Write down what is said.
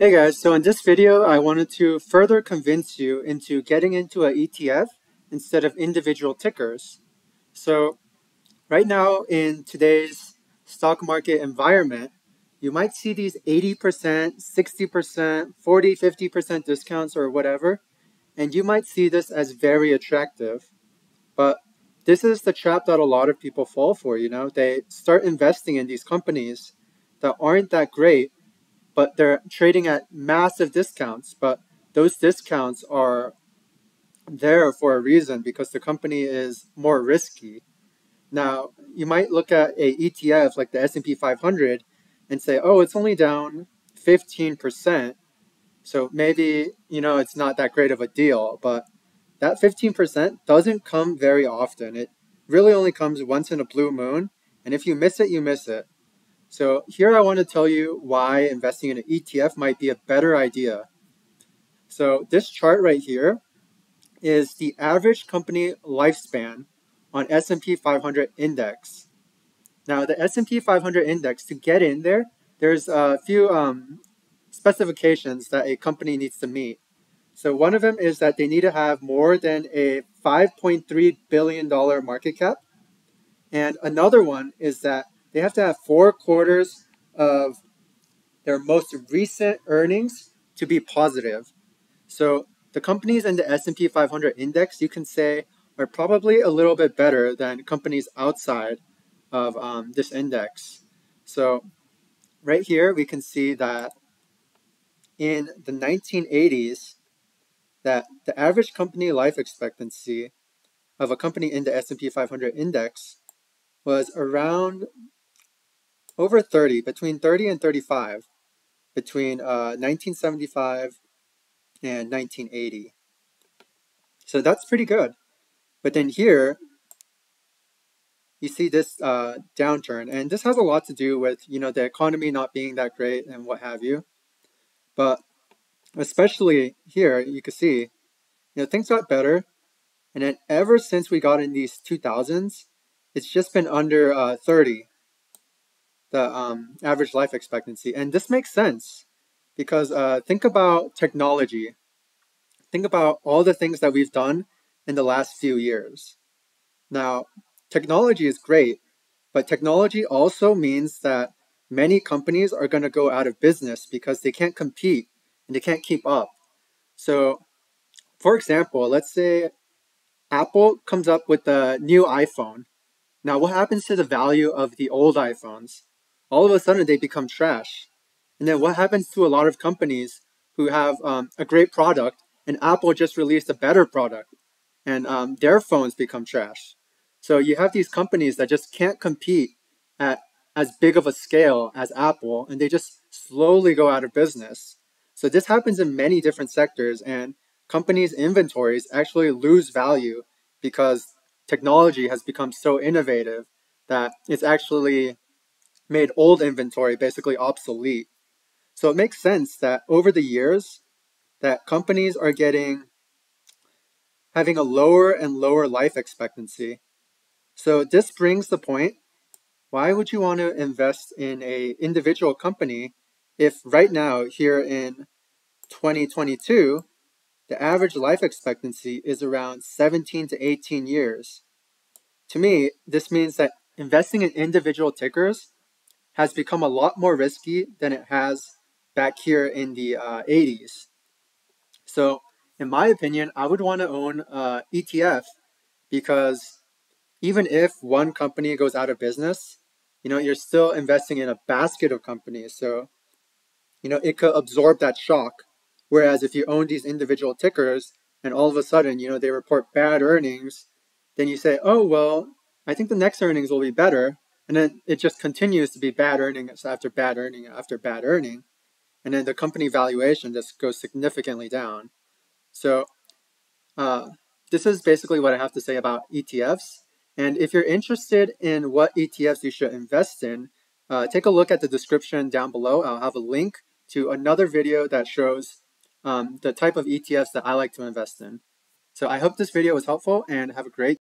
Hey guys, so in this video, I wanted to further convince you into getting into an ETF instead of individual tickers. So right now in today's stock market environment, you might see these 80%, 60%, 40, 50% discounts or whatever, and you might see this as very attractive. But this is the trap that a lot of people fall for, They start investing in these companies that aren't that great, but they're trading at massive discounts. But those discounts are there for a reason because the company is more risky. Now, you might look at a ETF like the S&P 500 and say, oh, it's only down 15%. So maybe, it's not that great of a deal, but that 15% doesn't come very often. It really only comes once in a blue moon. And if you miss it, you miss it. So here I want to tell you why investing in an ETF might be a better idea. So this chart right here is the average company lifespan on S&P 500 index. Now the S&P 500 index, to get in there, there's a few specifications that a company needs to meet. So one of them is that they need to have more than a $5.3 billion market cap. And another one is that they have to have 4 quarters of their most recent earnings to be positive. So the companies in the S&P 500 index, you can say, are probably a little bit better than companies outside of this index. So right here, we can see that in the 1980s, that the average company life expectancy of a company in the S&P 500 index was around over 30, between 30 and 35, between 1975 and 1980. So that's pretty good. But then here, you see this downturn, and this has a lot to do with, the economy not being that great and what have you. But especially here, you can see, things got better. And then ever since we got in these 2000s, it's just been under 30, the average life expectancy. And this makes sense because think about technology. Think about all the things that we've done in the last few years. Now, technology is great, but technology also means that many companies are going to go out of business because they can't compete and they can't keep up. So, for example, let's say Apple comes up with a new iPhone. Now, what happens to the value of the old iPhones? All of a sudden, they become trash. And then what happens to a lot of companies who have a great product and Apple just released a better product and their phones become trash? So you have these companies that just can't compete at as big of a scale as Apple, and they just slowly go out of business. So this happens in many different sectors, and companies' inventories actually lose value because technology has become so innovative that it's actually made old inventory basically obsolete. So it makes sense that over the years that companies are having a lower and lower life expectancy. So this brings the point, why would you want to invest in an individual company if right now here in 2022, the average life expectancy is around 17 to 18 years? To me, this means that investing in individual tickers has become a lot more risky than it has back here in the 80s. So in my opinion, I would want to own ETF because even if one company goes out of business, you're still investing in a basket of companies. So, it could absorb that shock. Whereas if you own these individual tickers and all of a sudden, they report bad earnings, then you say, oh, well, I think the next earnings will be better. And then it just continues to be bad earnings after bad earning after bad earning. And then the company valuation just goes significantly down. So this is basically what I have to say about ETFs. And if you're interested in what ETFs you should invest in, take a look at the description down below. I'll have a link to another video that shows the type of ETFs that I like to invest in. So I hope this video was helpful and have a great